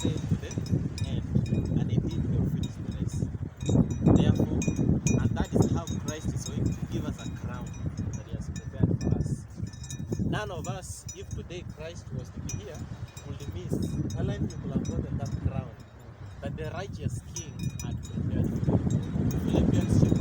same to the end, and indeed we will finish the race. Therefore, and that is how Christ is going to give us a crown that he has prepared for us. None of us, if today Christ was to be here, would miss. Alan, you could have gotten that crown that the righteous king had prepared for you. Philippians